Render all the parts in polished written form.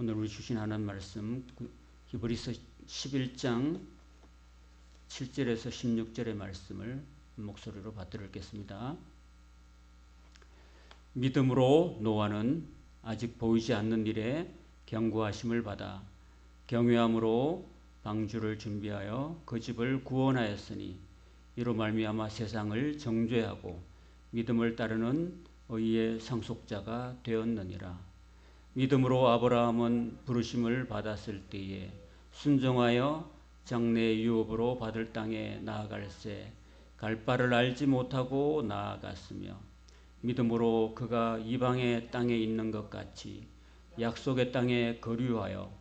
오늘 우리 주신 하나님 말씀 히브리서 11장 7절에서 16절의 말씀을 목소리로 받들겠습니다. 믿음으로 노아는 아직 보이지 않는 일에 경고하심을 받아 경외함으로 방주를 준비하여 그 집을 구원하였으니 이로 말미암아 세상을 정죄하고 믿음을 따르는 의의 상속자가 되었느니라. 믿음으로 아브라함은 부르심을 받았을 때에 순종하여 장래의 유업으로 받을 땅에 나아갈새 갈 바를 알지 못하고 나아갔으며 믿음으로 그가 이방의 땅에 있는 것 같이 약속의 땅에 거류하여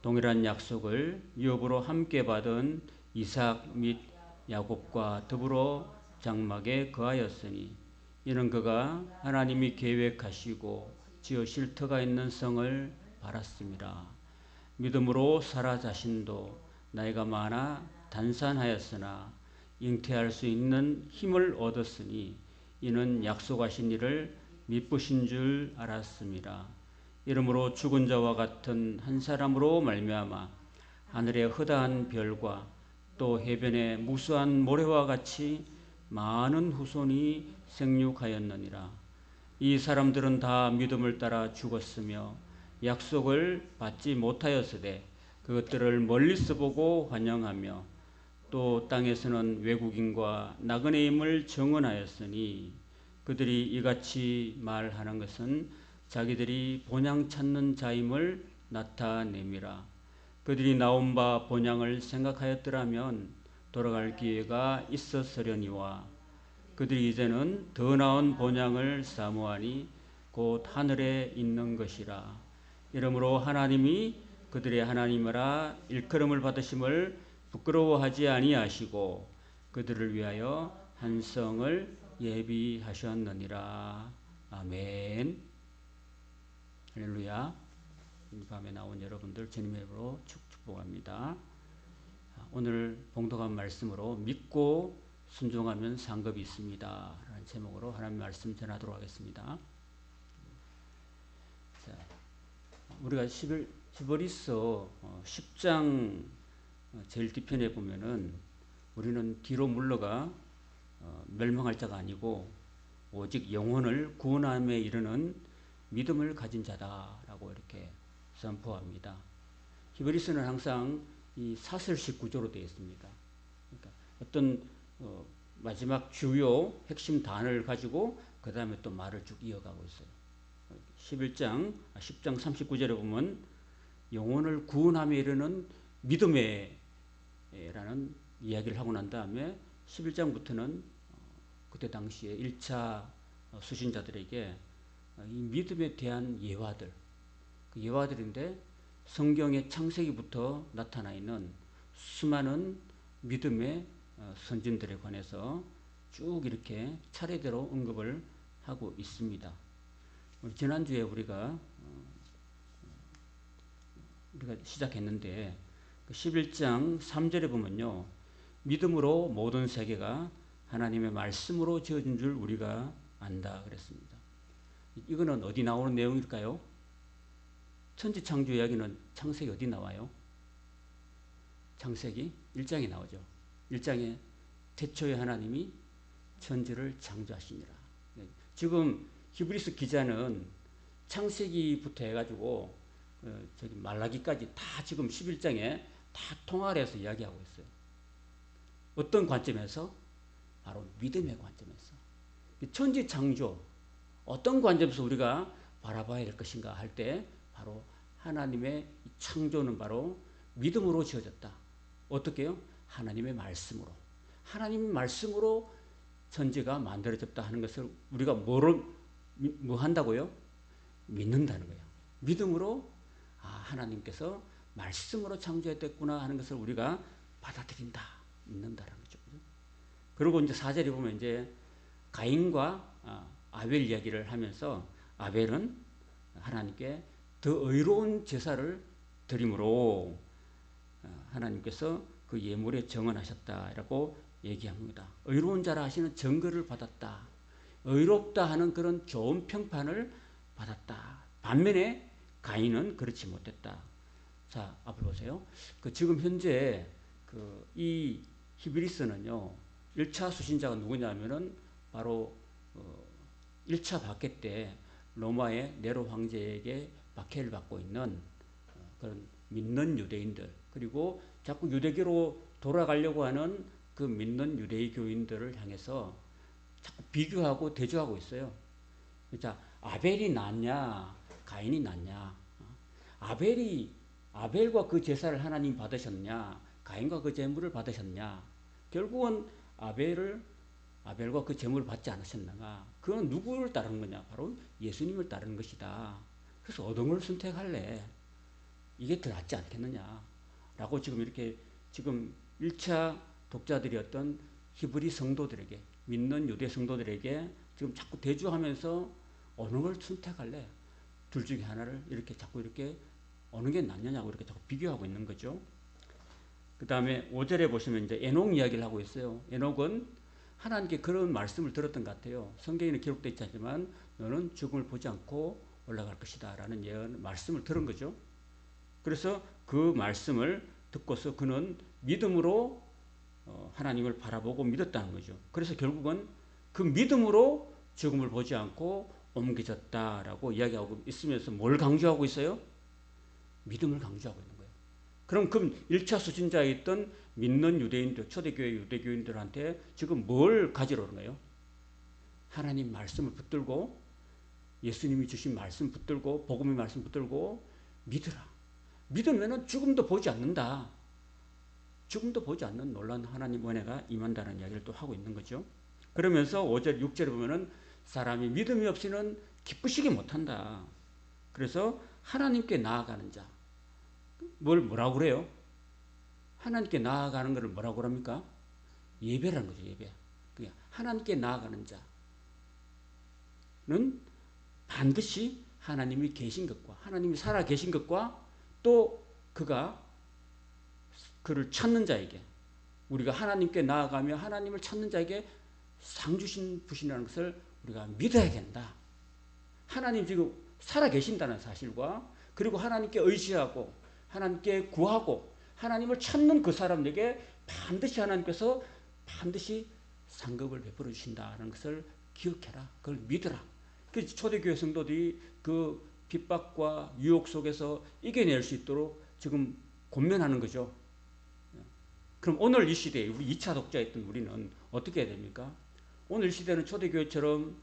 동일한 약속을 유업으로 함께 받은 이삭 및 야곱과 더불어 장막에 거하였으니 이는 그가 하나님이 계획하시고 지으실 터가 있는 성을 바랐습니다. 믿음으로 사라 자신도 나이가 많아 단산하였으나 잉태할 수 있는 힘을 얻었으니 이는 약속하신 이를 미쁘신 줄 알았습니다. 이러므로 죽은 자와 같은 한 사람으로 말미암아 하늘의 허다한 별과 또 해변의 무수한 모래와 같이 많은 후손이 생육하였느니라. 이 사람들은 다 믿음을 따라 죽었으며 약속을 받지 못하였으되 그것들을 멀리서 보고 환영하며 또 땅에서는 외국인과 나그네임을 증언하였으니 그들이 이같이 말하는 것은 자기들이 본향 찾는 자임을 나타냄이라. 그들이 나온 바 본향을 생각하였더라면 돌아갈 기회가 있었으려니와 그들이 이제는 더 나은 본향을 사모하니 곧 하늘에 있는 것이라. 이러므로 하나님이 그들의 하나님이라 일컬음을 받으심을 부끄러워하지 아니하시고 그들을 위하여 한 성을 예비하셨느니라. 아멘. 할렐루야. 이 밤에 나온 여러분들 주님의 이름으로 축복합니다. 오늘 봉독한 말씀으로 믿고 순종하면 상급이 있습니다 라는 제목으로 하나님 말씀 전하도록 하겠습니다. 자, 우리가 히브리서 10장 제일 뒤편에 보면은 우리는 뒤로 물러가 멸망할 자가 아니고 오직 영혼을 구원함에 이르는 믿음을 가진 자다라고 이렇게 선포합니다. 히브리서는 항상 이 사설식 구조로 되어 있습니다. 그러니까 어떤 마지막 주요 핵심 단어를 가지고 그 다음에 또 말을 쭉 이어가고 있어요. 10장 39절에 보면 영혼을 구원함에 이르는 믿음에 라는 이야기를 하고 난 다음에 11장부터는 그때 당시에 1차 수신자들에게 이 믿음에 대한 예화들, 그 예화들인데 성경의 창세기부터 나타나 있는 수많은 믿음의 선진들에 관해서 쭉 이렇게 차례대로 언급을 하고 있습니다. 지난주에 우리가 시작했는데 11장 3절에 보면요, 믿음으로 모든 세계가 하나님의 말씀으로 지어진 줄 우리가 안다 그랬습니다. 이거는 어디 나오는 내용일까요? 천지창조 이야기는 창세기 어디 나와요? 창세기 1장에 나오죠. 1장에 태초에 하나님이 천지를 창조하시니라. 지금 히브리서 기자는 창세기부터 해가지고 저기 말라기까지 다 지금 11장에 다 통화를 해서 이야기하고 있어요. 어떤 관점에서? 바로 믿음의 관점에서. 천지 창조 어떤 관점에서 우리가 바라봐야 될 것인가 할 때 바로 하나님의 창조는 바로 믿음으로 지어졌다. 어떻게 해요? 하나님의 말씀으로. 하나님의 말씀으로 천지가 만들어졌다 하는 것을 우리가 뭐 한다고요? 믿는다는 거예요. 믿음으로 하나님께서 말씀으로 창조했겠구나 하는 것을 우리가 받아들인다, 믿는다는 거죠. 그리고 이제 4절에 보면 이제 가인과 아벨 이야기를 하면서 아벨은 하나님께 더 의로운 제사를 드림으로 하나님께서 그 예물에 정언하셨다라고 얘기합니다. 의로운 자라 하시는 증거를 받았다. 의롭다 하는 그런 좋은 평판을 받았다. 반면에 가인은 그렇지 못했다. 자, 앞으로 보세요. 지금 현재 이 히브리서는요, 1차 수신자가 누구냐면은 바로 1차 박해 때 로마의 네로 황제에게 박해를 받고 있는 그런 믿는 유대인들, 그리고 자꾸 유대교로 돌아가려고 하는 그 믿는 유대교인들을 향해서 자꾸 비교하고 대조하고 있어요. 자, 아벨이 낫냐, 가인이 낫냐? 아벨과 그 제사를 하나님 받으셨냐, 가인과 그 제물을 받으셨냐? 결국은 아벨과 그 제물을 받지 않으셨나가? 그건 누구를 따르는 거냐? 바로 예수님을 따르는 것이다. 그래서 어떤 걸 선택할래? 이게 더 낫지 않겠느냐? 라고 지금 이렇게 지금 1차 독자들이었던 히브리 성도들에게, 믿는 유대 성도들에게 지금 자꾸 대조하면서 어느 걸 선택할래? 둘 중에 하나를 이렇게 자꾸 이렇게 어느 게 낫냐고 이렇게 자꾸 비교하고 있는 거죠. 그 다음에 5절에 보시면 이제 에녹 이야기를 하고 있어요. 에녹은 하나님께 그런 말씀을 들었던 것 같아요. 성경에는 기록되어 있지 않지만 너는 죽음을 보지 않고 올라갈 것이다 라는 말씀을 들은 거죠. 그래서 그 말씀을 듣고서 그는 믿음으로 하나님을 바라보고 믿었다는 거죠. 그래서 결국은 그 믿음으로 죽음을 보지 않고 옮겨졌다라고 이야기하고 있으면서 뭘 강조하고 있어요? 믿음을 강조하고 있는 거예요. 그럼 그 1차 수신자에 있던 믿는 유대인들, 초대교회 유대교인들한테 지금 뭘 가지러 오는 거예요? 하나님 말씀을 붙들고, 예수님이 주신 말씀 붙들고, 복음의 말씀 붙들고 믿으라. 믿으면은 죽음도 보지 않는다. 죽음도 보지 않는 놀라운 하나님 은혜가 임한다는 이야기를 또 하고 있는 거죠. 그러면서 5절, 6절에 보면은 사람이 믿음이 없이는 기쁘시게 못한다. 그래서 하나님께 나아가는 자. 뭐라고 그래요? 하나님께 나아가는 것을 뭐라고 합니까? 예배라는 거죠, 예배. 하나님께 나아가는 자는 반드시 하나님이 계신 것과, 하나님이 살아 계신 것과, 또 그를 찾는 자에게, 우리가 하나님께 나아가며 하나님을 찾는 자에게 상 주신 분이라는 것을 우리가 믿어야 된다. 하나님 지금 살아 계신다는 사실과, 그리고 하나님께 의지하고 하나님께 구하고 하나님을 찾는 그 사람에게 반드시 하나님께서 반드시 상급을 베풀어 주신다는 것을 기억해라. 그걸 믿어라. 그래서 초대교회 성도들이 그 핍박과 유혹 속에서 이겨낼 수 있도록 지금 권면하는 거죠. 그럼 오늘 이 시대에 우리 2차 독자였던 우리는 어떻게 해야 됩니까? 오늘 시대는 초대교회처럼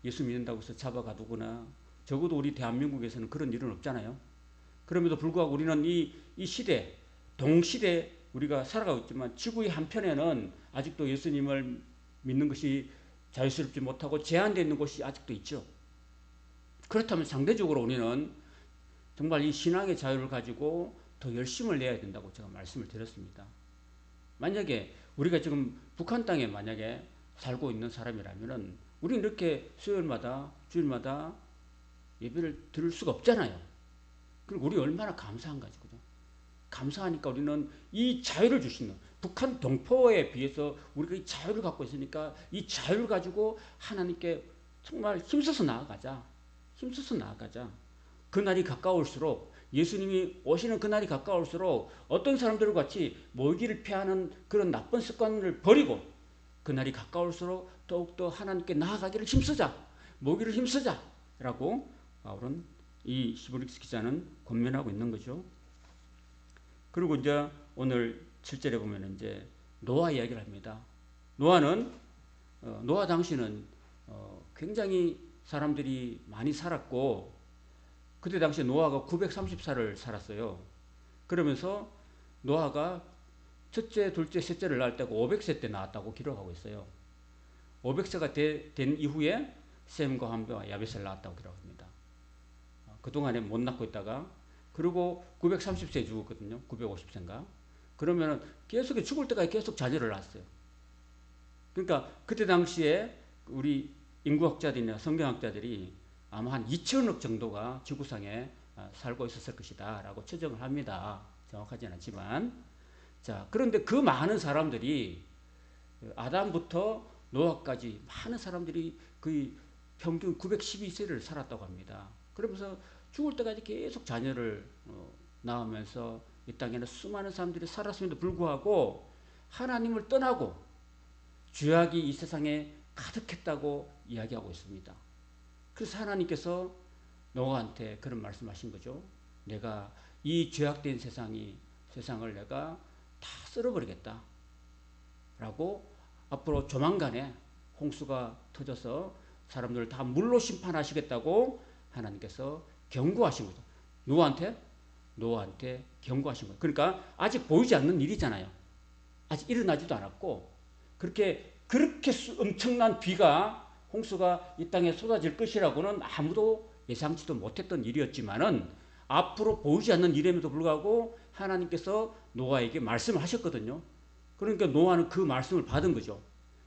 예수 믿는다고 해서 잡아가두거나, 적어도 우리 대한민국에서는 그런 일은 없잖아요. 그럼에도 불구하고 우리는 이 시대, 동시대 우리가 살아가고 있지만 지구의 한편에는 아직도 예수님을 믿는 것이 자유스럽지 못하고 제한되어 있는 곳이 아직도 있죠. 그렇다면 상대적으로 우리는 정말 이 신앙의 자유를 가지고 더 열심을 내야 된다고 제가 말씀을 드렸습니다. 만약에 우리가 지금 북한 땅에 만약에 살고 있는 사람이라면은 우리는 이렇게 수요일마다 주일마다 예배를 들을 수가 없잖아요. 그리고 우리 얼마나 감사한 거죠. 감사하니까 우리는 이 자유를 주시는, 북한 동포에 비해서 우리가 이 자유를 갖고 있으니까 이 자유를 가지고 하나님께 정말 힘써서 나아가자. 힘써서 나아가자. 그날이 가까울수록, 예수님이 오시는 그날이 가까울수록 어떤 사람들과 같이 모이기를 피하는 그런 나쁜 습관을 버리고 그날이 가까울수록 더욱더 하나님께 나아가기를 힘쓰자. 모이기를 힘쓰자. 라고 바울은, 이 히브리서 기자는 권면하고 있는 거죠. 그리고 이제 오늘 7절에 보면 이제 노아 이야기를 합니다. 노아 당시는 굉장히 사람들이 많이 살았고, 그때 당시에 노아가 930살을 살았어요. 그러면서 노아가 첫째, 둘째, 셋째를 낳을 때가 500세 때 낳았다고 기록하고 있어요. 500세가 된 이후에 셈과 함과 야벳을 낳았다고 기록합니다. 그동안에 못 낳고 있다가, 그리고 930세에 죽었거든요. 950세인가. 그러면 계속 죽을 때까지 계속 자녀를 낳았어요. 그러니까 그때 당시에 우리 인구학자들이나 성경학자들이 아마 한 2천억 정도가 지구상에 살고 있었을 것이다 라고 추정을 합니다. 정확하지는 않지만. 자, 그런데 그 많은 사람들이, 아담부터 노아까지 많은 사람들이 거의 평균 912세를 살았다고 합니다. 그러면서 죽을 때까지 계속 자녀를 낳으면서 이 땅에는 수많은 사람들이 살았음에도 불구하고 하나님을 떠나고 죄악이 이 세상에 가득했다고 이야기하고 있습니다. 그래서 하나님께서 노아한테 그런 말씀하신 거죠. 내가 이 죄악된 세상을 내가 다 쓸어버리겠다 라고 앞으로 조만간에 홍수가 터져서 사람들을 다 물로 심판하시겠다고 하나님께서 경고하신 거죠. 노아한테 경고하신 거예요. 그러니까 아직 보이지 않는 일이잖아요. 아직 일어나지도 않았고 그렇게 엄청난 비가 홍수가 이 땅에 쏟아질 것이라고는 아무도 예상치도 못했던 일이었지만은 앞으로 보이지 않는 일임에도 불구하고 하나님께서 노아에게 말씀을 하셨거든요. 그러니까 노아는 그 말씀을 받은 거죠.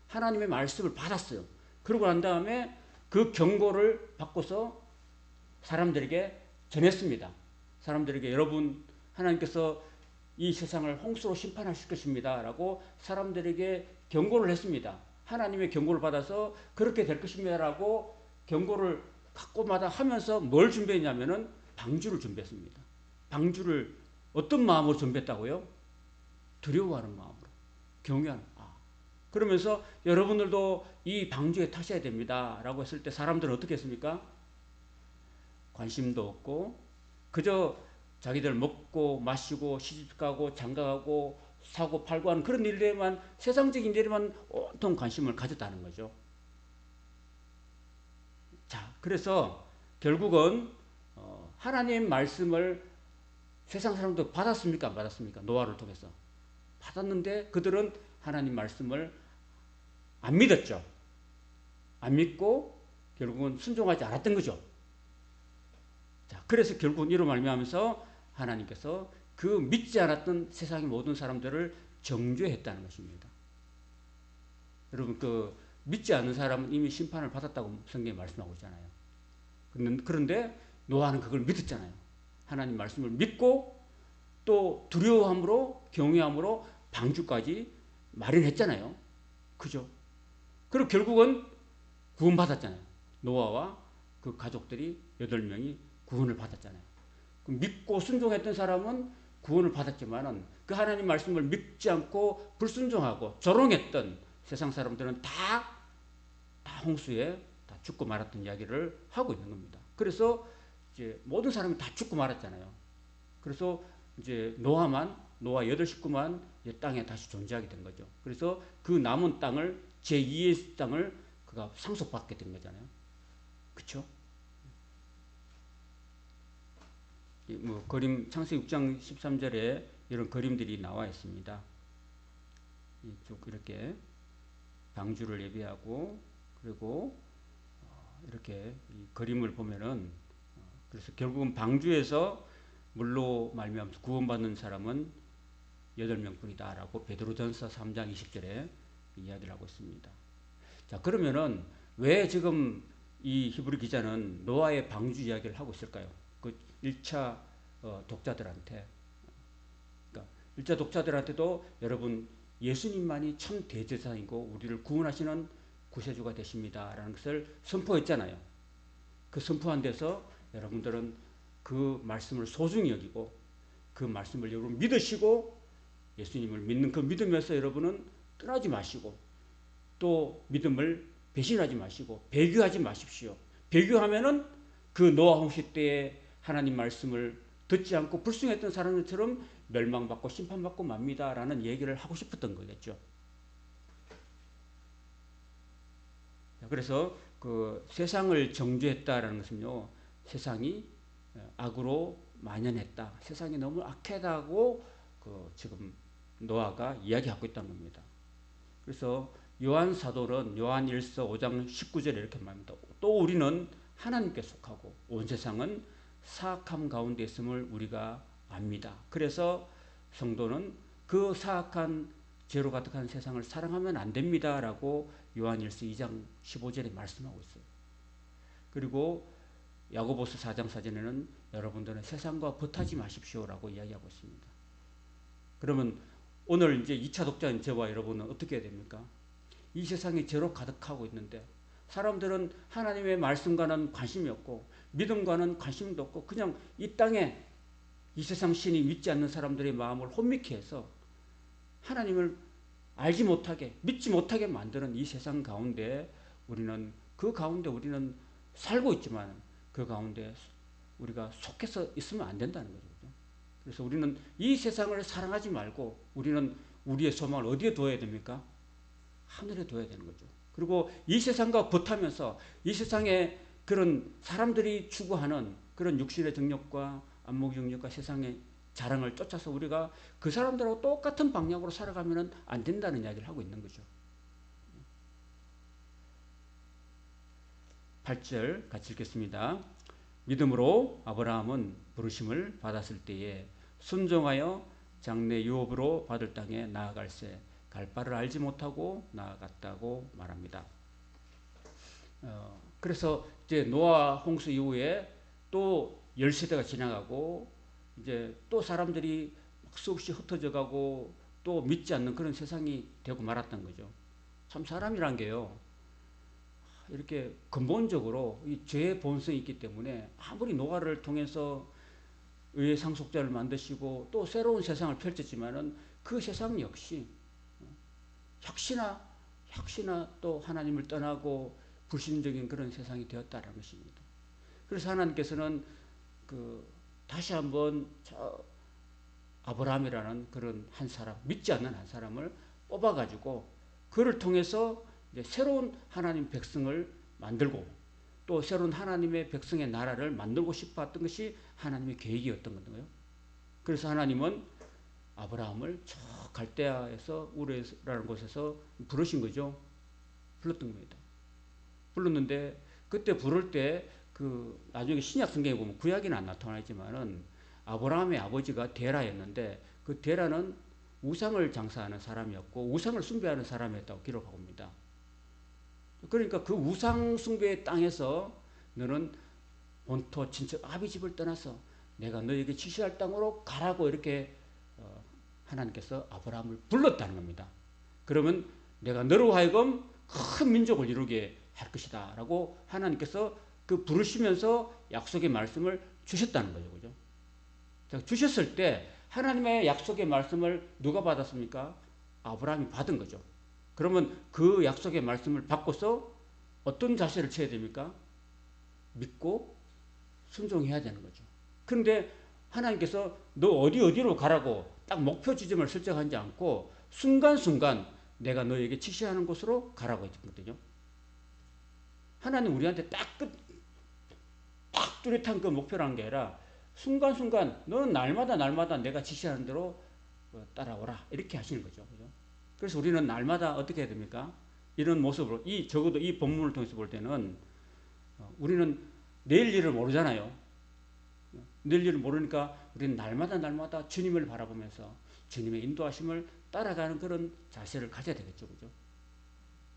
하나님의 말씀을 받았어요. 그러고 난 다음에 그 경고를 받고서 사람들에게 전했습니다. 사람들에게 여러분 하나님께서 이 세상을 홍수로 심판하실 것입니다 라고 사람들에게 경고를 했습니다. 하나님의 경고를 받아서 그렇게 될 것입니다 라고 경고를 갖고마다 하면서 뭘 준비했냐면은 방주를 준비했습니다. 방주를 어떤 마음으로 준비했다고요? 두려워하는 마음으로, 경외하는 마음. 그러면서 여러분들도 이 방주에 타셔야 됩니다 라고 했을 때 사람들은 어떻게 했습니까? 관심도 없고 그저 자기들 먹고 마시고 시집가고 장가가고 사고 팔고 하는 그런 일들에만, 세상적인 일에만 온통 관심을 가졌다는 거죠. 자, 그래서 결국은 하나님 말씀을 세상 사람도 받았습니까? 안 받았습니까? 노아를 통해서 받았는데 그들은 하나님 말씀을 안 믿었죠. 안 믿고 결국은 순종하지 않았던 거죠. 자, 그래서 결국은 이로 말미암아서 하나님께서 그 믿지 않았던 세상의 모든 사람들을 정죄했다는 것입니다. 여러분, 그 믿지 않는 사람은 이미 심판을 받았다고 성경에 말씀하고 있잖아요. 그런데 노아는 그걸 믿었잖아요. 하나님 말씀을 믿고 또 두려워함으로, 경외함으로 방주까지 마련했잖아요. 그죠? 그리고 결국은 구원받았잖아요. 노아와 그 가족들이 8명이 구원을 받았잖아요. 믿고 순종했던 사람은 구원을 받았지만은 그 하나님 말씀을 믿지 않고 불순종하고 조롱했던 세상 사람들은 다 홍수에 다 죽고 말았던 이야기를 하고 있는 겁니다. 그래서 이제 모든 사람이 다 죽고 말았잖아요. 그래서 이제 노아 8 식구만 땅에 다시 존재하게 된 거죠. 그래서 그 남은 땅을, 제2의 땅을 그가 상속받게 된 거잖아요. 그쵸? 그림, 창세기 6장 13절에 이런 그림들이 나와 있습니다. 쭉 이렇게 방주를 예비하고, 그리고 이렇게 이 그림을 보면은, 그래서 결국은 방주에서 물로 말미암아서 구원받는 사람은 8명뿐이다 라고 베드로전서 3장 20절에 이야기를 하고 있습니다. 자, 그러면은 왜 지금 이 히브리 기자는 노아의 방주 이야기를 하고 있을까요? 그 1차 독자들한테, 그러니까 1차 독자들한테도 여러분 예수님만이 참 대제사장이고 우리를 구원하시는 구세주가 되십니다 라는 것을 선포했잖아요. 그 선포한 데서 여러분들은 그 말씀을 소중히 여기고 그 말씀을 여러분 믿으시고 예수님을 믿는 그 믿음에서 여러분은 떠나지 마시고 또 믿음을 배신하지 마시고 배교하지 마십시오. 배교하면은 그 노아 홍수 때에 하나님 말씀을 듣지 않고 불순했던 사람들처럼 멸망받고 심판받고 맙니다라는 얘기를 하고 싶었던 거겠죠. 그래서 그 세상을 정죄했다라는 것은요, 세상이 악으로 만연했다, 세상이 너무 악하다고 지금 노아가 이야기하고 있다는 겁니다. 그래서 요한 사도는 요한 1서 5장 19절에 이렇게 말합니다. 또 우리는 하나님께 속하고 온 세상은 사악함 가운데 있음을 우리가 압니다. 그래서 성도는 그 사악한 죄로 가득한 세상을 사랑하면 안 됩니다 라고 요한 1서 2장 15절에 말씀하고 있어요. 그리고 야고보서 4장 4절에는 여러분들은 세상과 벗하지 마십시오 라고 이야기하고 있습니다. 그러면 오늘 이제 2차 독자인 저와 여러분은 어떻게 해야 됩니까? 이 세상이 죄로 가득하고 있는데 사람들은 하나님의 말씀과는 관심이 없고 믿음과는 관심도 없고 그냥 이 땅에 이 세상 신이 믿지 않는 사람들의 마음을 혼미케 해서 하나님을 알지 못하게 믿지 못하게 만드는 이 세상 가운데 우리는 살고 있지만 그 가운데 우리가 속해서 있으면 안 된다는 거죠. 그래서 우리는 이 세상을 사랑하지 말고 우리는 우리의 소망을 어디에 둬야 됩니까? 하늘에 둬야 되는 거죠. 그리고 이 세상과 버타면서 이 세상에 그런 사람들이 추구하는 그런 육신의 정력과 안목의 정력과 세상의 자랑을 쫓아서 우리가 그 사람들하고 똑같은 방향으로 살아가면 안 된다는 이야기를 하고 있는 거죠. 8절 같이 읽겠습니다. 믿음으로 아브라함은 부르심을 받았을 때에 순종하여 장래 유업으로 받을 땅에 나아갈새 갈 바를 알지 못하고 나아갔다고 말합니다. 그래서 이제 노아 홍수 이후에 또 10세대가 지나가고 이제 또 사람들이 수없이 흩어져 가고 또 믿지 않는 그런 세상이 되고 말았던 거죠. 참 사람이란 게요. 이렇게 근본적으로 이 죄의 본성이 있기 때문에 아무리 노아를 통해서 의의 상속자를 만드시고 또 새로운 세상을 펼쳤지만은 그 세상 역시 혹시나 또 하나님을 떠나고 불신적인 그런 세상이 되었다는 것입니다. 그래서 하나님께서는 다시 한번 아브라함이라는 그런 한 사람, 믿지 않는 한 사람을 뽑아가지고 그를 통해서 이제 새로운 하나님 백성을 만들고 또 새로운 하나님의 백성의 나라를 만들고 싶어 했던 것이 하나님의 계획이었던 거예요. 그래서 하나님은 아브라함을 저 갈대아에서 우르라는 곳에서 부르신 거죠. 불렀던 겁니다. 불렀는데 그때 부를 때 나중에 신약 성경에 보면 구약에는 안 나타나지만은 아브라함의 아버지가 데라였는데 그 데라는 우상을 장사하는 사람이었고 우상을 숭배하는 사람이었다고 기록하고 있습니다. 그러니까 그 우상 숭배의 땅에서 너는 본토 친척 아비 집을 떠나서 내가 너에게 지시할 땅으로 가라고 이렇게 하나님께서 아브라함을 불렀다는 겁니다. 그러면 내가 너로 하여금 큰 민족을 이루게 할 것이다 라고 하나님께서 부르시면서 약속의 말씀을 주셨다는 거죠. 그죠? 주셨을 때 하나님의 약속의 말씀을 누가 받았습니까? 아브라함이 받은 거죠. 그러면 그 약속의 말씀을 받고서 어떤 자세를 취해야 됩니까? 믿고 순종해야 되는 거죠. 그런데 하나님께서 너 어디로 가라고 딱 목표 지점을 설정하지 않고 순간순간 내가 너에게 지시하는 곳으로 가라고 했거든요. 하나님 우리한테 딱 뚜렷한 그 목표라는 게 아니라 순간순간 너는 날마다 내가 지시하는 대로 따라오라 이렇게 하시는 거죠. 그죠? 그래서 우리는 날마다 어떻게 해야 됩니까? 이런 모습으로 적어도 이 본문을 통해서 볼 때는 우리는 내일 일을 모르잖아요. 내일 일을 모르니까 우리는 날마다 주님을 바라보면서 주님의 인도하심을 따라가는 그런 자세를 가져야 되겠죠. 그죠?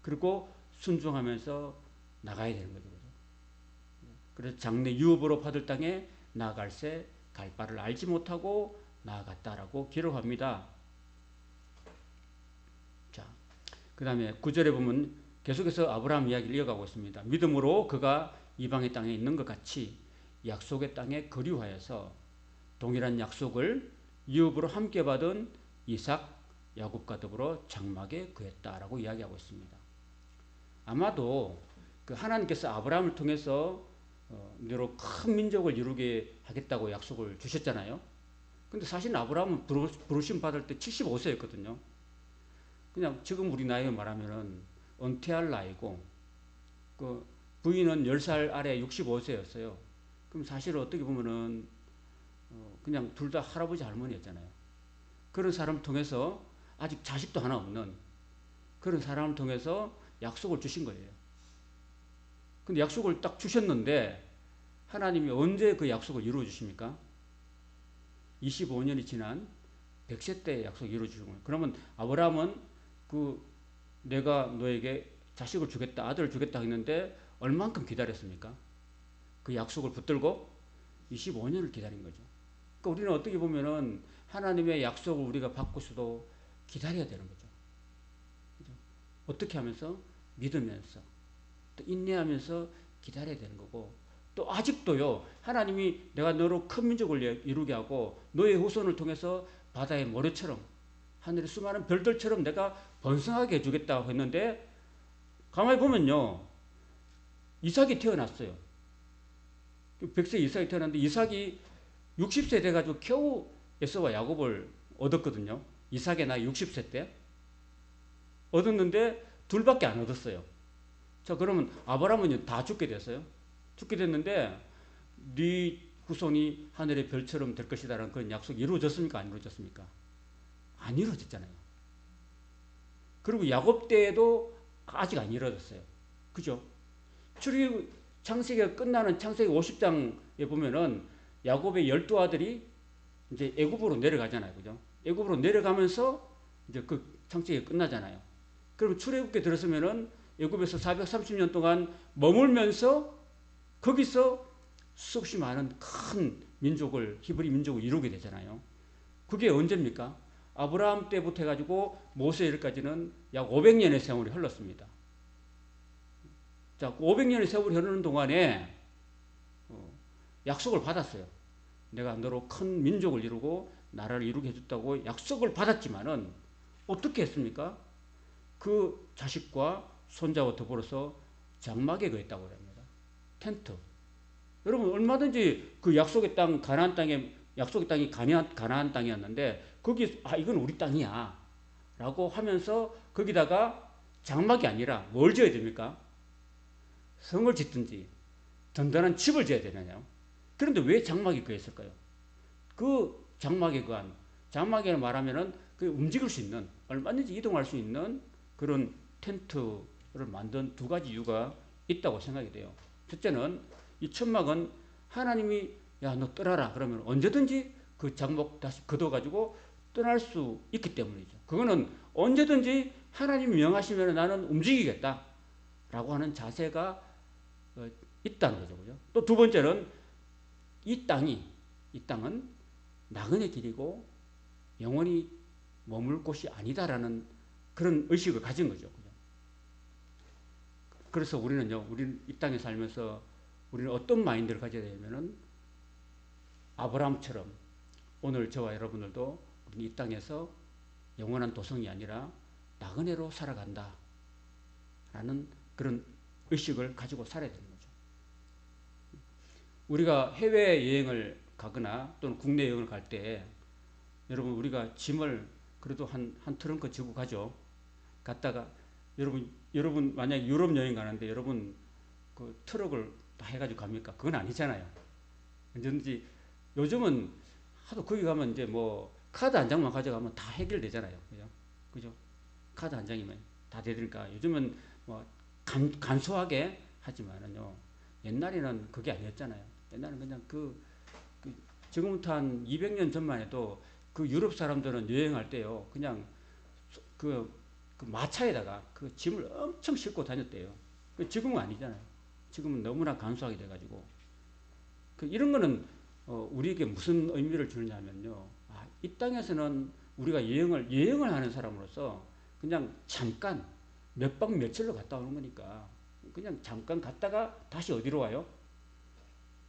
그리고 순종하면서 나가야 되는 거죠. 그죠? 그래서 장래 유업으로 받을 땅에 나아갈새 갈 바를 알지 못하고 나아갔다라고 기록합니다. 자, 그 다음에 9절에 보면 계속해서 아브라함 이야기를 이어가고 있습니다. 믿음으로 그가 이방의 땅에 있는 것 같이 약속의 땅에 거류하여서 동일한 약속을 유업으로 함께 받은 이삭, 야곱과 더불어 장막에 거했다라고 이야기하고 있습니다. 아마도 하나님께서 아브라함을 통해서 너로 큰 민족을 이루게 하겠다고 약속을 주셨잖아요. 근데 사실 아브라함은 부르심 받을 때 75세였거든요. 그냥 지금 우리 나이로 말하면은 은퇴할 나이고 부인은 10살 아래 65세였어요. 그럼 사실 어떻게 보면은 그냥 둘 다 할아버지 할머니였잖아요. 그런 사람을 통해서 아직 자식도 하나 없는 그런 사람을 통해서 약속을 주신 거예요. 근데 약속을 딱 주셨는데 하나님이 언제 그 약속을 이루어 주십니까? 25년이 지난 100세 때 약속을 이루어 주신 거예요. 그러면 아브라함은 내가 너에게 자식을 주겠다, 아들을 주겠다 했는데 얼만큼 기다렸습니까? 그 약속을 붙들고 25년을 기다린 거죠. 그러니까 우리는 어떻게 보면은 하나님의 약속을 우리가 받고서도 기다려야 되는 거죠. 그죠? 어떻게 하면서? 믿으면서 또 인내하면서 기다려야 되는 거고 또 아직도요, 하나님이 내가 너로 큰 민족을 이루게 하고 너의 후손을 통해서 바다의 모래처럼 하늘의 수많은 별들처럼 내가 번성하게 해주겠다고 했는데, 가만히 보면요, 이삭이 태어났어요. 100세 이삭이 태어났는데 이삭이 60세 돼가지고 겨우 에서와 야곱을 얻었거든요. 이삭의 나이 60세 때 얻었는데 둘밖에 안 얻었어요. 자, 그러면 아브라함은 다 죽게 됐어요. 죽게 됐는데 네 후손이 하늘의 별처럼 될 것이다라는 그런 약속이 이루어졌습니까? 안 이루어졌습니까? 안 이루어졌잖아요. 그리고 야곱 때에도 아직 안 이루어졌어요. 그죠? 출애굽 창세기가 끝나는 창세기 50장에 보면은 야곱의 12아들이 이제 애굽으로 내려가잖아요. 그죠? 애굽으로 내려가면서 이제 그 창세기가 끝나잖아요. 그럼 출애굽기에 들었으면은 애굽에서 430년 동안 머물면서 거기서 수없이 많은 큰 민족을, 히브리 민족을 이루게 되잖아요. 그게 언제입니까? 아브라함 때부터 해가지고 모세일까지는 약 500년의 세월이 흘렀습니다. 자, 500년의 세월이 흐르는 동안에 약속을 받았어요. 내가 너로 큰 민족을 이루고 나라를 이루게 해줬다고 약속을 받았지만은 어떻게 했습니까? 그 자식과 손자와 더불어서 장막에 거했다고 합니다. 텐트. 여러분, 얼마든지 그 약속의 땅, 가나안 땅에, 약속의 땅이 가나안 땅이었는데 거기 이건 우리 땅이야 라고 하면서 거기다가 장막이 아니라 뭘 지어야 됩니까? 성을 짓든지 든든한 집을 지어야 되느냐요. 그런데 왜 장막이 거했을까요? 그 장막에 거한, 장막이라 말하면은 그 움직일 수 있는, 얼마든지 이동할 수 있는 그런 텐트를 만든 두 가지 이유가 있다고 생각이 돼요. 첫째는 이 천막은 하나님이 야, 너 떠나라 그러면 언제든지 그 장막 다시 걷어가지고 떠날 수 있기 때문이죠. 그거는 언제든지 하나님이 명하시면 나는 움직이겠다 라고 하는 자세가 있다는 거죠. 그죠? 또 두 번째는 이 땅은 나그네 길이고 영원히 머물 곳이 아니다라는 그런 의식을 가진 거죠. 그죠? 그래서 우리는요, 우리는 이 땅에 살면서 우리는 어떤 마인드를 가져야 되냐면은 아브라함처럼 오늘 저와 여러분들도 이 땅에서 영원한 도성이 아니라 나그네로 살아간다 라는 그런 의식을 가지고 살아야 되는 거죠. 우리가 해외여행을 가거나 또는 국내 여행을 갈 때 여러분 우리가 짐을 그래도 한 트렁크 지고 가죠. 갔다가 여러분 만약에 유럽 여행 가는데 여러분 그 트럭을 다 해가지고 갑니까? 그건 아니잖아요. 언제든지 요즘은 하도 거기 가면 이제 뭐 카드 한 장만 가져가면 다 해결되잖아요. 그죠? 그죠? 카드 한 장이면 다 되니까 요즘은 뭐 간소하게 하지만은요. 옛날에는 그게 아니었잖아요. 옛날에는 그냥 지금부터 한 200년 전만 해도 그 유럽 사람들은 여행할 때요. 그냥 그 마차에다가 그 짐을 엄청 싣고 다녔대요. 지금은 아니잖아요. 지금은 너무나 간소하게 돼가지고. 이런 거는 우리에게 무슨 의미를 주느냐면요. 이 땅에서는 우리가 여행을 하는 사람으로서 그냥 잠깐 몇 박 며칠로 갔다 오는 거니까 그냥 잠깐 갔다가 다시 어디로 와요?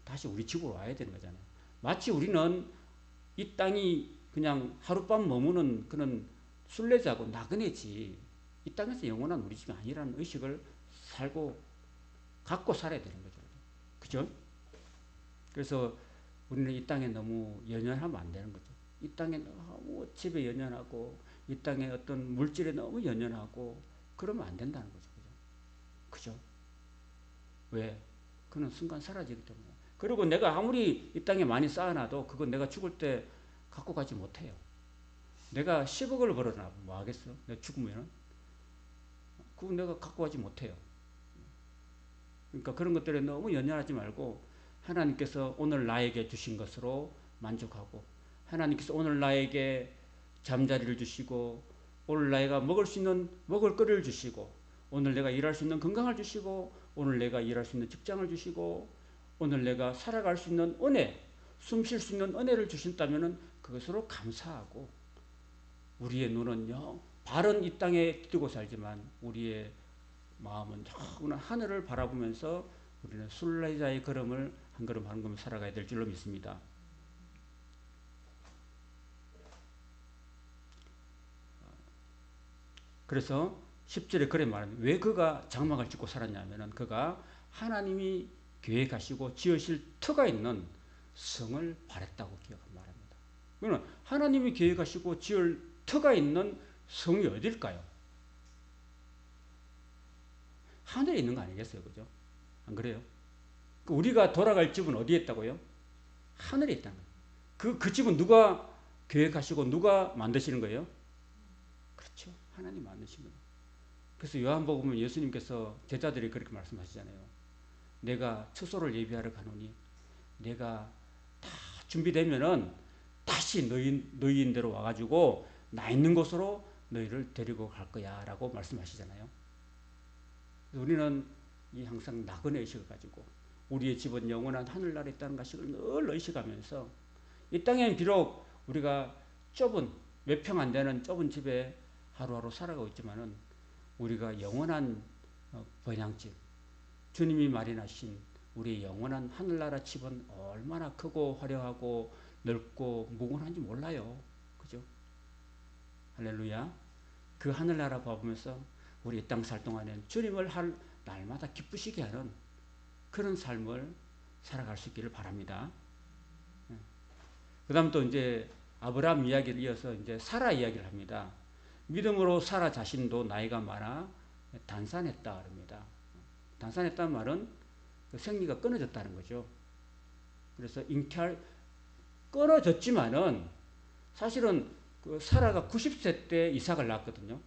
다시 우리 집으로 와야 되는 거잖아요. 마치 우리는 이 땅이 그냥 하룻밤 머무는 그런 순례자고 나그네지 이 땅에서 영원한 우리 집이 아니라는 의식을 갖고 살아야 되는 거죠. 그죠? 그래서 우리는 이 땅에 너무 연연하면 안 되는 거죠. 이 땅에 너무 집에 연연하고 이 땅에 어떤 물질에 너무 연연하고 그러면 안 된다는 거죠. 그죠? 왜? 그는 순간 사라지기 때문에. 그리고 내가 아무리 이 땅에 많이 쌓아놔도 그건 내가 죽을 때 갖고 가지 못해요. 내가 10억을 벌어놔 뭐 하겠어? 내가 죽으면 그거 내가 갖고 가지 못해요. 그러니까 그런 것들에 너무 연연하지 말고 하나님께서 오늘 나에게 주신 것으로 만족하고 하나님께서 오늘 나에게 잠자리를 주시고 오늘 내가 먹을 수 있는 먹을 거리를 주시고 오늘 내가 일할 수 있는 건강을 주시고 오늘 내가 일할 수 있는 직장을 주시고 오늘 내가 살아갈 수 있는 은혜, 숨 쉴 수 있는 은혜를 주신다면 그것으로 감사하고 우리의 눈은요 발은 이 땅에 뜨고 살지만 우리의 마음은 영원한 하늘을 바라보면서 우리는 순례자의 걸음을 한 걸음 한 걸음 살아가야 될 줄로 믿습니다. 그래서 10절에 그래 말합니다. 왜 그가 장막을 짓고 살았냐면은 그가 하나님이 계획하시고 지으실 터가 있는 성을 바랬다고 말합니다. 그러면 하나님이 계획하시고 지을 터가 있는 성이 어딜까요? 하늘에 있는 거 아니겠어요? 그죠? 안 그래요? 우리가 돌아갈 집은 어디에 있다고요? 하늘에 있다는 거예요. 그 집은 누가 계획하시고 누가 만드시는 거예요? 그렇죠. 하나님 만드신 거예요. 그래서 요한복음은 예수님께서 제자들이 그렇게 말씀하시잖아요. 내가 처소를 예비하러 가노니 내가 다 준비되면은 다시 너희인대로 와가지고 나 있는 곳으로 너희를 데리고 갈 거야 라고 말씀하시잖아요. 우리는 이 항상 나그네 의식을 가지고 우리의 집은 영원한 하늘나라에 있다는 것을 늘 의식하면서 이 땅엔 비록 우리가 좁은 몇 평 안 되는 좁은 집에 하루하루 살아가고 있지만은 우리가 영원한 번향집, 주님이 마련하신 우리의 영원한 하늘나라 집은 얼마나 크고 화려하고 넓고 무궁한지 몰라요. 그죠? 할렐루야. 그 하늘나라 봐보면서 우리 이 땅 살 동안에 주님을 날마다 기쁘시게 하는 그런 삶을 살아갈 수 있기를 바랍니다. 그 다음 또 이제 아브라함 이야기를 이어서 이제 사라 이야기를 합니다. 믿음으로 사라 자신도 나이가 많아 단산했다 그럽니다. 단산했다는 말은 생리가 끊어졌다는 거죠. 그래서 끊어졌지만은 사실은 그 사라가 90세 때 이삭을 낳았거든요.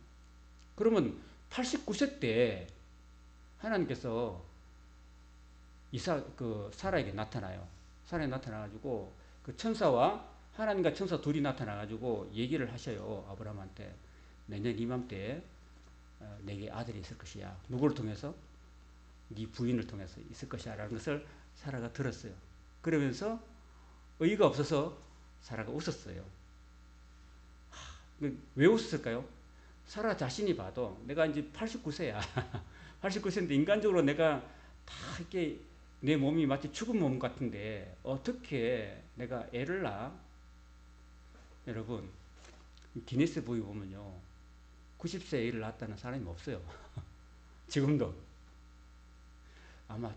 그러면 89세 때 하나님께서 사라에게 나타나요. 사라에 나타나가지고 그 천사와 하나님과 천사 둘이 나타나가지고 얘기를 하셔요. 아브라함한테 내년 이맘때 내게 아들이 있을 것이야. 누구를 통해서? 네 부인을 통해서 있을 것이야 라는 것을 사라가 들었어요. 그러면서 의의가 없어서 사라가 웃었어요. 왜 웃었을까요? 사라 자신이 봐도 내가 이제 89세야. 89세인데 인간적으로 내가 다 이렇게 내 몸이 마치 죽은 몸 같은데 어떻게 내가 애를 낳아? 여러분 기네스 부위 보면요 90세 애를 낳았다는 사람이 없어요. 지금도 아마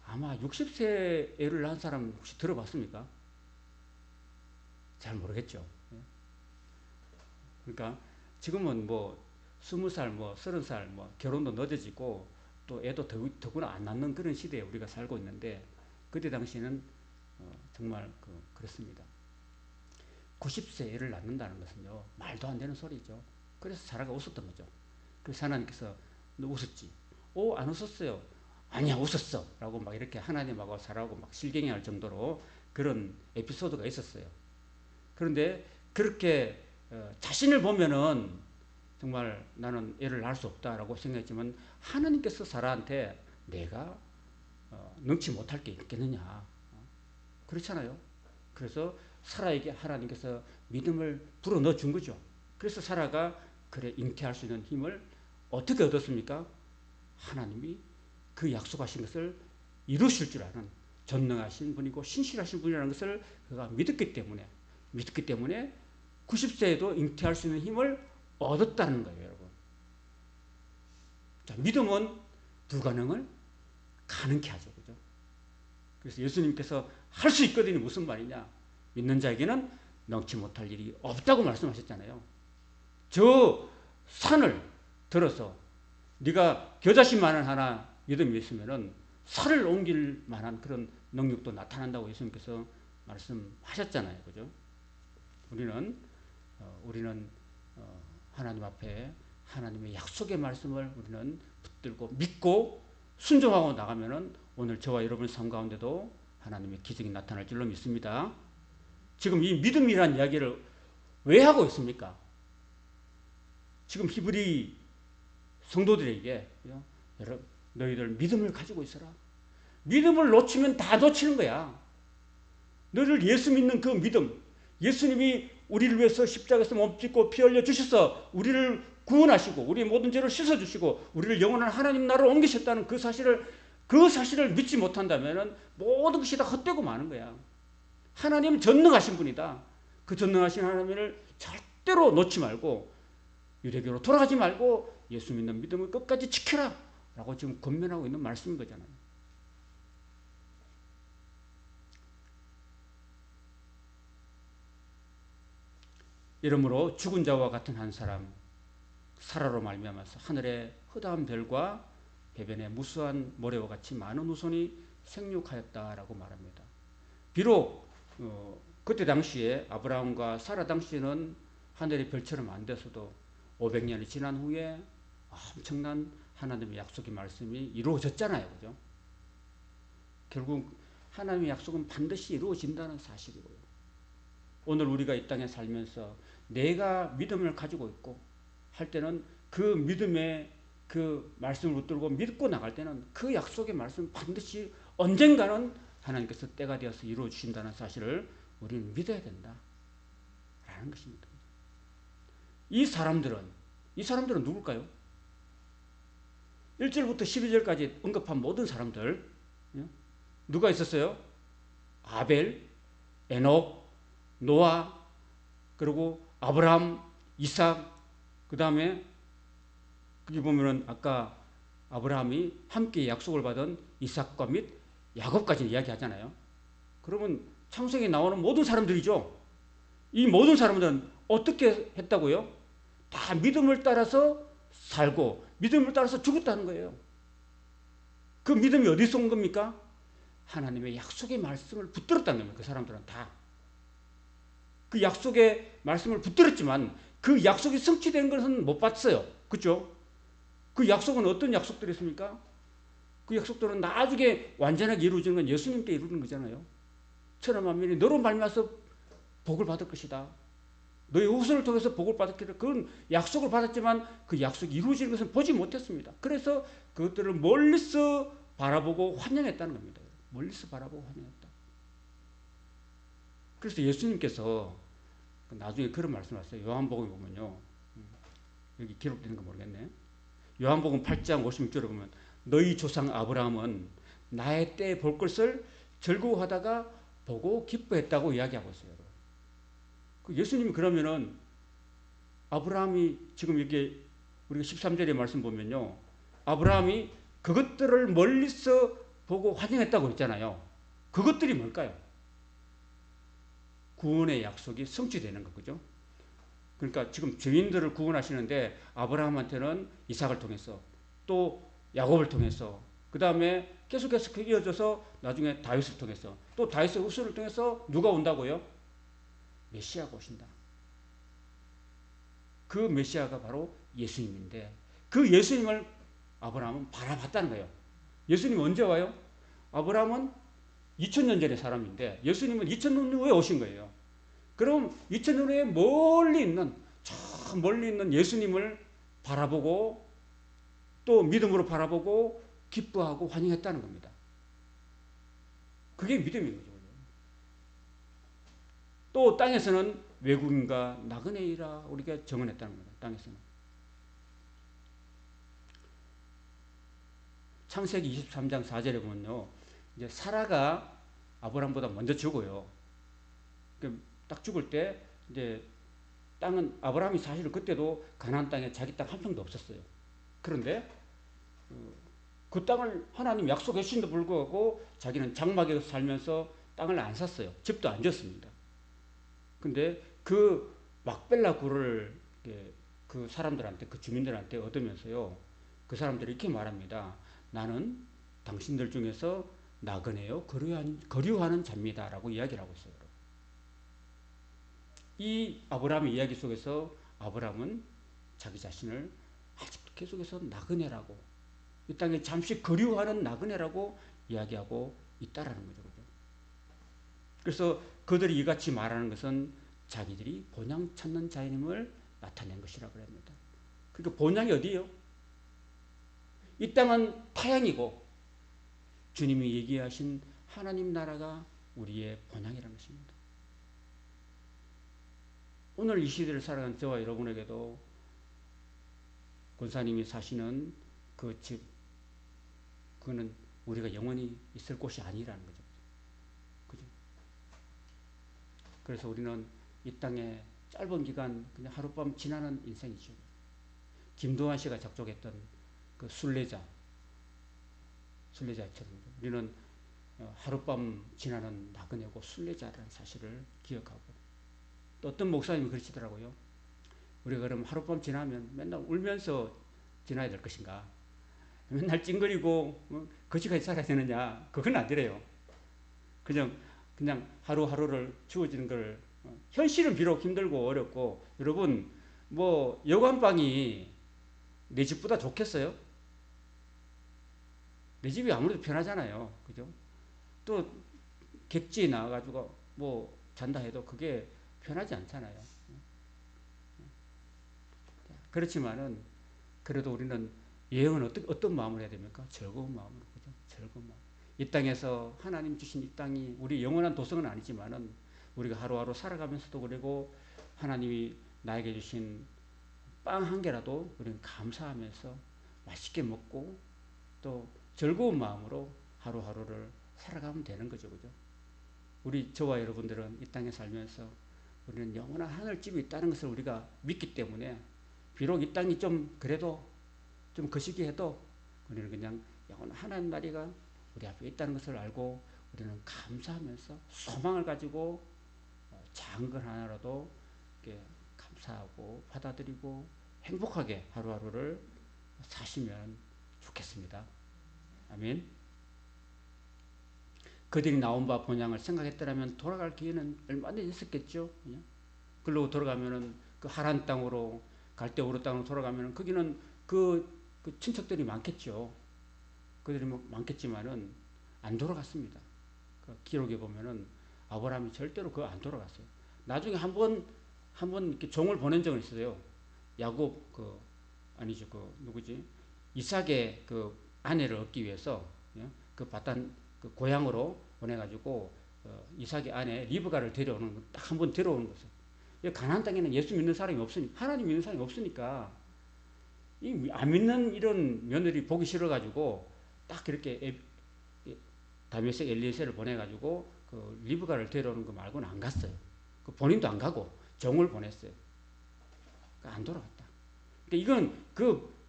60세 애를 낳은 사람 혹시 들어봤습니까? 잘 모르겠죠. 그러니까 지금은 뭐 20살, 뭐 30살, 뭐 결혼도 늦어지고 또 애도 더구나 안 낳는 그런 시대에 우리가 살고 있는데 그때 당시에는 정말 그렇습니다. 90세 애를 낳는다는 것은요 말도 안 되는 소리죠. 그래서 사라가 웃었던 거죠. 그래서 하나님께서 너 웃었지? 안 웃었어요. 아니야 웃었어 라고 막 이렇게 하나님하고 사라하고 막 실갱이할 정도로 그런 에피소드가 있었어요. 그런데 그렇게 자신을 보면은 정말 나는 애를 낳을 수 없다라고 생각했지만 하나님께서 사라한테 내가 능치 못할 게 있겠느냐 그렇잖아요. 그래서 사라에게 하나님께서 믿음을 불어넣어 준 거죠. 그래서 사라가 그래 잉태할 수 있는 힘을 어떻게 얻었습니까? 하나님이 그 약속하신 것을 이루실 줄 아는 전능하신 분이고 신실하신 분이라는 것을 그가 믿었기 때문에 90세에도 잉태할 수 있는 힘을 얻었다는 거예요, 여러분. 자, 믿음은 불가능을 가능케 하죠, 그죠? 그래서 예수님께서 할 수 있거든요. 무슨 말이냐? 믿는 자에게는 능치 못할 일이 없다고 말씀하셨잖아요. 저 산을 들어서 네가 겨자씨만한 하나 믿음이 있으면은 산을 옮길 만한 그런 능력도 나타난다고 예수님께서 말씀하셨잖아요, 그죠? 우리는 하나님 앞에 하나님의 약속의 말씀을 우리는 붙들고 믿고 순종하고 나가면은 오늘 저와 여러분의 삶 가운데도 하나님의 기적이 나타날 줄로 믿습니다. 지금 이 믿음이란 이야기를 왜 하고 있습니까? 지금 히브리 성도들에게 여러분 너희들 믿음을 가지고 있어라. 믿음을 놓치면 다 놓치는 거야. 너희들 예수 믿는 그 믿음, 예수님이 우리를 위해서 십자가에서 몸짓고 피 흘려 주셔서 우리를 구원하시고 우리의 모든 죄를 씻어주시고 우리를 영원한 하나님 나라로 옮기셨다는 그 사실을 그 사실을 믿지 못한다면 모든 것이 다 헛되고 마는 거야. 하나님은 전능하신 분이다. 그 전능하신 하나님을 절대로 놓지 말고 유대교로 돌아가지 말고 예수 믿는 믿음을 끝까지 지켜라 라고 지금 권면하고 있는 말씀인 거잖아요. 이러므로 죽은 자와 같은 한 사람 사라로 말미암아서 하늘의 허다한 별과 해변의 무수한 모래와 같이 많은 후손이 생육하였다라고 말합니다. 비록 그때 당시에 아브라함과 사라 당시에는 하늘의 별처럼 안 돼서도 500년이 지난 후에 엄청난 하나님의 약속의 말씀이 이루어졌잖아요. 그죠? 결국 하나님의 약속은 반드시 이루어진다는 사실이고요. 오늘 우리가 이 땅에 살면서 내가 믿음을 가지고 있고 할 때는 그 믿음의 그 말씀을 붙들고 믿고 나갈 때는 그 약속의 말씀은 반드시 언젠가는 하나님께서 때가 되어서 이루어 주신다는 사실을 우리는 믿어야 된다 라는 것입니다. 이 사람들은 누굴까요? 1절부터 12절까지 언급한 모든 사람들 누가 있었어요? 아벨, 에녹, 노아, 그리고 아브라함, 이삭, 그 다음에 거기 보면은 아까 아브라함이 함께 약속을 받은 이삭과 및 야곱까지 이야기하잖아요. 그러면 창세기에 나오는 모든 사람들이죠. 이 모든 사람들은 어떻게 했다고요? 다 믿음을 따라서 살고 믿음을 따라서 죽었다는 거예요. 그 믿음이 어디서 온 겁니까? 하나님의 약속의 말씀을 붙들었다는 겁니다. 그 사람들은 다. 그 약속의 말씀을 붙들었지만 그 약속이 성취된 것은 못 봤어요. 그렇죠? 그 약속은 어떤 약속들이 있습니까? 그 약속들은 나중에 완전하게 이루어지는 건 예수님께 이루는 거잖아요. 천하 만민이 너로 말미암아서 복을 받을 것이다. 너의 후손을 통해서 복을 받았기를. 그런 약속을 받았지만 그 약속이 이루어지는 것은 보지 못했습니다. 그래서 그것들을 멀리서 바라보고 환영했다는 겁니다. 멀리서 바라보고 환영했다. 그래서 예수님께서 나중에 그런 말씀하셨어요. 요한복음에 보면요. 여기 기록되는 거 모르겠네. 요한복음 8장 56절에 보면 너희 조상 아브라함은 나의 때에 볼 것을 즐거워하다가 보고 기뻐했다고 이야기하고 있어요. 예수님이 그러면은 아브라함이 지금 이렇게 우리가 13절의 말씀 보면요. 아브라함이 그것들을 멀리서 보고 환영했다고 했잖아요. 그것들이 뭘까요? 구원의 약속이 성취되는 거, 그죠? 그러니까 지금 죄인들을 구원하시는데 아브라함한테는 이삭을 통해서 또 야곱을 통해서 그 다음에 계속해서 이어져서 나중에 다윗을 통해서 또 다윗의 후손을 통해서 누가 온다고요? 메시아가 오신다. 그 메시아가 바로 예수님인데 그 예수님을 아브라함은 바라봤다는 거예요. 예수님 언제 와요? 아브라함은 2000년 전의 사람인데 예수님은 2000년 후에 오신 거예요. 그럼 2000년 후에 저 멀리 있는 예수님을 바라보고 또 믿음으로 바라보고 기뻐하고 환영했다는 겁니다. 그게 믿음인 거죠. 또 땅에서는 외국인과 나그네이라 우리가 정언했다는 겁니다. 땅에서는. 창세기 23장 4절에 보면요. 이제 사라가 아브라함보다 먼저 죽어요. 딱 죽을 때 이제 땅은 아브라함이 사실은 그때도 가나안 땅에 자기 땅 한 평도 없었어요. 그런데 그 땅을 하나님 약속해 주신데도 불구하고 자기는 장막에 살면서 땅을 안 샀어요. 집도 안 지었습니다. 근데 그 막벨라 굴을 그 사람들한테 그 주민들한테 얻으면서요. 그 사람들이 이렇게 말합니다. 나는 당신들 중에서 나그네요 거류하는 자입니다. 라고 이야기를 하고 있어요. 이 아브라함의 이야기 속에서 아브라함은 자기 자신을 아직도 계속해서 나그네라고 이 땅에 잠시 거류하는 나그네라고 이야기하고 있다라는 거죠. 그래서 그들이 이같이 말하는 것은 자기들이 본향 찾는 자임을 나타낸 것이라고 합니다. 그러니까 본향이 어디예요? 이 땅은 타향이고 주님이 얘기하신 하나님 나라가 우리의 본향이라는 것입니다. 오늘 이 시대를 살아가는 저와 여러분에게도 권사님이 사시는 그 집, 그거는 우리가 영원히 있을 곳이 아니라는 거죠. 그죠? 그래서 우리는 이 땅에 짧은 기간 그냥 하룻밤 지나는 인생이죠. 김도환 씨가 작곡했던 그 순례자처럼 우리는 하룻밤 지나는 나그네고 순례자라는 사실을 기억하고, 또 어떤 목사님이 그러시더라고요. 우리가 그럼 하룻밤 지나면 맨날 울면서 지나야 될 것인가? 맨날 찡그리고 거지같이 살아야 되느냐? 그건 아니래요. 그냥 하루하루를 주어지는 걸, 현실은 비록 힘들고 어렵고, 여러분 뭐 여관방이 내 집보다 좋겠어요? 내 집이 아무래도 편하잖아요. 그죠? 또 객지에 나와가지고 뭐 잔다 해도 그게 편하지 않잖아요. 그렇지만은 그래도 우리는 여행은 어떤 마음을 해야 됩니까? 즐거운 마음으로. 그죠? 즐거운 마음. 이 땅에서 하나님 주신 이 땅이 우리 영원한 도성은 아니지만은 우리가 하루하루 살아가면서도, 그리고 하나님이 나에게 주신 빵 한 개라도 우리는 감사하면서 맛있게 먹고 또 즐거운 마음으로 하루하루를 살아가면 되는 거죠. 그죠? 저와 여러분들은 이 땅에 살면서 우리는 영원한 하늘집이 있다는 것을 우리가 믿기 때문에, 비록 이 땅이 좀 그래도 좀 거시기해도 우리는 그냥 영원한 하나님 나라가 우리 앞에 있다는 것을 알고 우리는 감사하면서 소망을 가지고 작은 것 하나라도 이렇게 감사하고 받아들이고 행복하게 하루하루를 사시면 좋겠습니다. 아멘. 그들이 나온 바 본향을 생각했더라면 돌아갈 기회는 얼마든지 있었겠죠. 그리고 돌아가면은 그 하란 땅으로, 갈대우르 땅으로 돌아가면은 거기는 그 친척들이 많겠죠. 그들이 뭐 많겠지만은 안 돌아갔습니다. 그 기록에 보면은 아브라함이 절대로 그거 안 돌아갔어요. 나중에 한번 이렇게 종을 보낸 적은 있어요. 야곱 누구지? 이삭의 그 아내를 얻기 위해서 그 바단 그 고향으로 보내가지고 이삭의 아내 리브가를 데려오는, 딱 한 번 데려오는 거죠. 가나안 땅에는 예수 믿는 사람이 없으니까, 하나님 믿는 사람이 없으니까 이 안 믿는 이런 며느리 보기 싫어가지고 딱 그렇게 다메섹 엘리에셀을 보내가지고 그 리브가를 데려오는 거 말고는 안 갔어요. 그 본인도 안 가고 종을 보냈어요. 그러니까 안 돌아갔다. 그러니까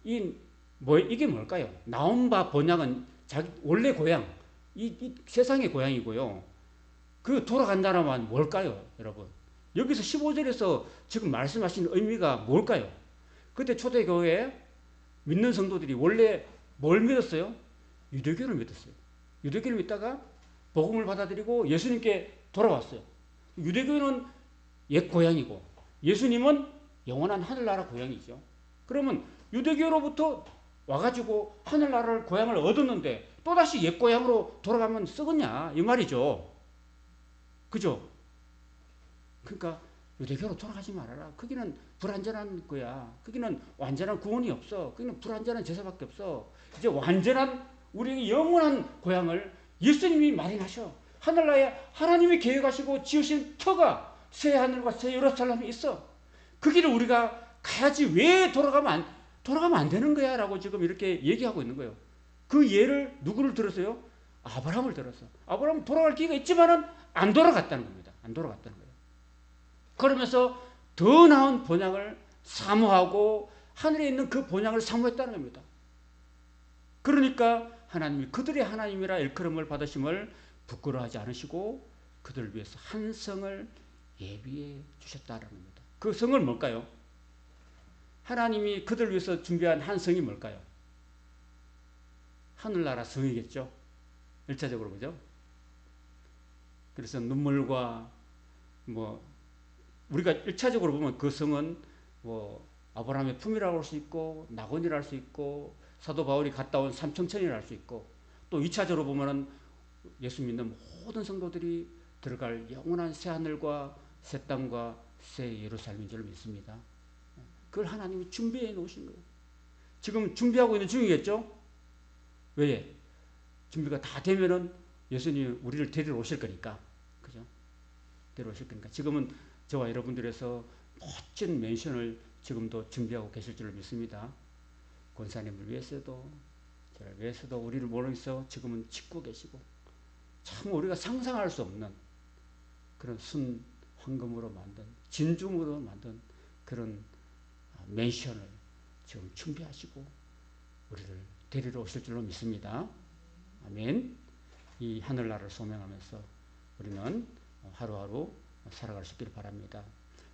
이게 뭘까요? 나온 바 본향은 자기 원래 고향, 이 세상의 고향이고요. 그 돌아간다는 말은 뭘까요, 여러분? 여기서 15절에서 지금 말씀하신 의미가 뭘까요? 그때 초대교회 믿는 성도들이 원래 뭘 믿었어요? 유대교를 믿었어요. 유대교를 믿다가 복음을 받아들이고 예수님께 돌아왔어요. 유대교는 옛 고향이고 예수님은 영원한 하늘나라 고향이죠. 그러면 유대교로부터 와가지고 하늘나라를 고향을 얻었는데 또다시 옛 고향으로 돌아가면 썩었냐 이 말이죠. 그죠? 그러니까 유대교로 돌아가지 말아라. 거기는 불완전한 거야. 거기는 완전한 구원이 없어. 거기는 불완전한 제사밖에 없어. 이제 완전한 우리의 영원한 고향을 예수님이 마련하셔. 하늘나라에 하나님이 계획하시고 지으신 터가 새 하늘과 새 예루살렘이 있어. 그 길을 우리가 가야지. 왜 돌아가면 안 되는 거야 라고 지금 이렇게 얘기하고 있는 거예요. 그 예를 누구를 들었어요? 아브라함을 들었어. 아브라함은 돌아갈 기회가 있지만은 안 돌아갔다는 겁니다. 안 돌아갔다는 거예요. 그러면서 더 나은 본향을 사모하고 하늘에 있는 그 본향을 사모했다는 겁니다. 그러니까 하나님이 그들의 하나님이라 일컬음을 받으심을 부끄러워하지 않으시고 그들을 위해서 한 성을 예비해 주셨다는 겁니다. 그 성은 뭘까요? 하나님이 그들을 위해서 준비한 한 성이 뭘까요? 하늘나라 성이겠죠. 1차적으로 그죠? 그래서 눈물과 우리가 1차적으로 보면 그 성은 아브라함의 품이라고 할 수 있고 낙원이라 할 수 있고 사도 바울이 갔다 온 삼청천이라 할 수 있고, 또 2차적으로 보면은 예수 믿는 모든 성도들이 들어갈 영원한 새 하늘과 새 땅과 새 예루살렘인 줄 믿습니다. 그걸 하나님이 준비해 놓으신 거예요. 지금 준비하고 있는 중이겠죠? 왜? 준비가 다 되면은 예수님이 우리를 데리러 오실 거니까. 그죠? 데리러 오실 거니까. 지금은 저와 여러분들에서 멋진 맨션을 지금도 준비하고 계실 줄 믿습니다. 권사님을 위해서도, 저를 위해서도 우리를 모르겠어 지금은 짓고 계시고 참 우리가 상상할 수 없는 그런 순 황금으로 만든 진주으로 만든 그런 맨션을 지금 준비하시고 우리를 데리러 오실 줄로 믿습니다. 아멘. 이 하늘나라를 소명하면서 우리는 하루하루 살아갈 수 있기를 바랍니다.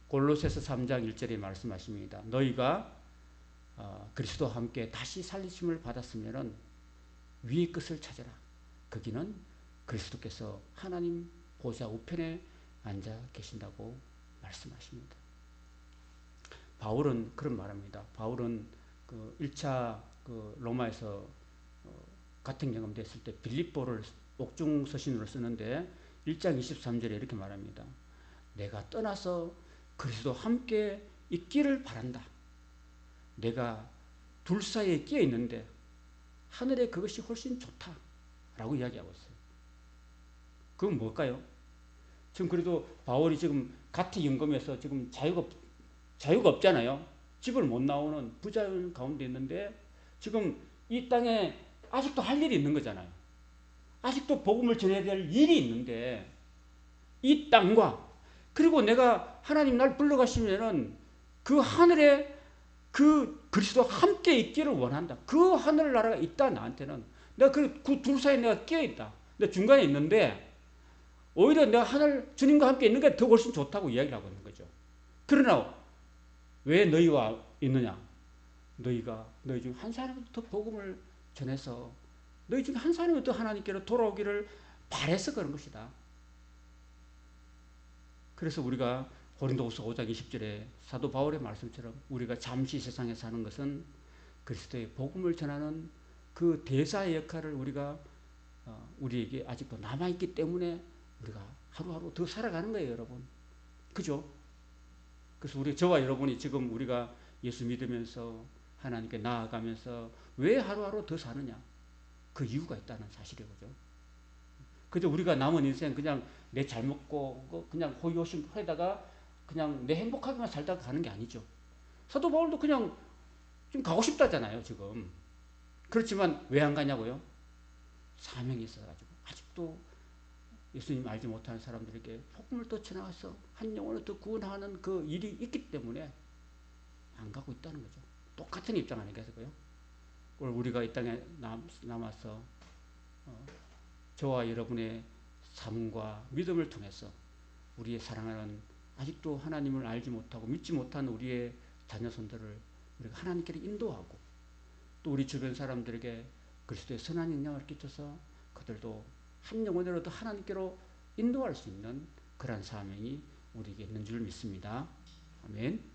골로새서 3장 1절에 말씀하십니다. 너희가 그리스도와 함께 다시 살리심을 받았으면 위의 것을 찾아라. 거기는 그리스도께서 하나님 보좌 우편에 앉아 계신다고 말씀하십니다. 바울은 그런 말합니다. 바울은 그 1차 그 로마에서 같은 경험 됐을 때 빌립보를 옥중 서신으로 쓰는데 1장 23절에 이렇게 말합니다. 내가 떠나서 그리스도와 함께 있기를 바란다. 내가 둘 사이에 끼어 있는데 하늘에 그것이 훨씬 좋다라고 이야기하고 있어요. 그건 뭘까요? 지금 그래도 바울이 지금 같은 임금에서 지금 자유가 없잖아요. 집을 못 나오는 부자연 가운데 있는데 지금 이 땅에 아직도 할 일이 있는 거잖아요. 아직도 복음을 전해야 될 일이 있는데 이 땅과 그리고 내가 하나님 날 불러가시면은 그 하늘에 그 그리스도와 함께 있기를 원한다. 그 하늘나라가 있다 나한테는. 내가 그 둘 사이에 내가 끼어 있다. 내가 중간에 있는데 오히려 내가 하늘 주님과 함께 있는 게 더 훨씬 좋다고 이야기를 하고 있는 거죠. 그러나 왜 너희와 있느냐? 너희 중 한 사람은 더 복음을 전해서 너희 중 한 사람은 더 하나님께로 돌아오기를 바래서 그런 것이다. 그래서 우리가 고린도후서 5장 20절에 사도 바울의 말씀처럼 우리가 잠시 세상에 사는 것은 그리스도의 복음을 전하는 그 대사의 역할을 우리가 우리에게 아직도 남아있기 때문에 우리가 하루하루 더 살아가는 거예요, 여러분. 그죠? 그래서 저와 여러분이 지금 우리가 예수 믿으면서 하나님께 나아가면서 왜 하루하루 더 사느냐? 그 이유가 있다는 사실이죠. 그저 우리가 남은 인생 그냥 내 잘 먹고 그냥 호의호심 하다가 그냥 내 행복하게만 살다가 가는 게 아니죠. 사도 바울도 그냥 좀 가고 싶다잖아요, 지금. 그렇지만 왜 안 가냐고요? 사명이 있어가지고 아직도 예수님 알지 못하는 사람들에게 복음을 더 전하서 한 영혼을 더 구원하는 그 일이 있기 때문에 안 가고 있다는 거죠. 똑같은 입장 아니겠어요? 오늘 우리가 이 땅에 남아서 저와 여러분의 삶과 믿음을 통해서 우리의 사랑하는 아직도 하나님을 알지 못하고 믿지 못한 우리의 자녀손들을 우리가 하나님께로 인도하고 또 우리 주변 사람들에게 그리스도의 선한 영향을 끼쳐서 그들도 한 영혼으로도 하나님께로 인도할 수 있는 그런 사명이 우리에게 있는 줄 믿습니다. 아멘.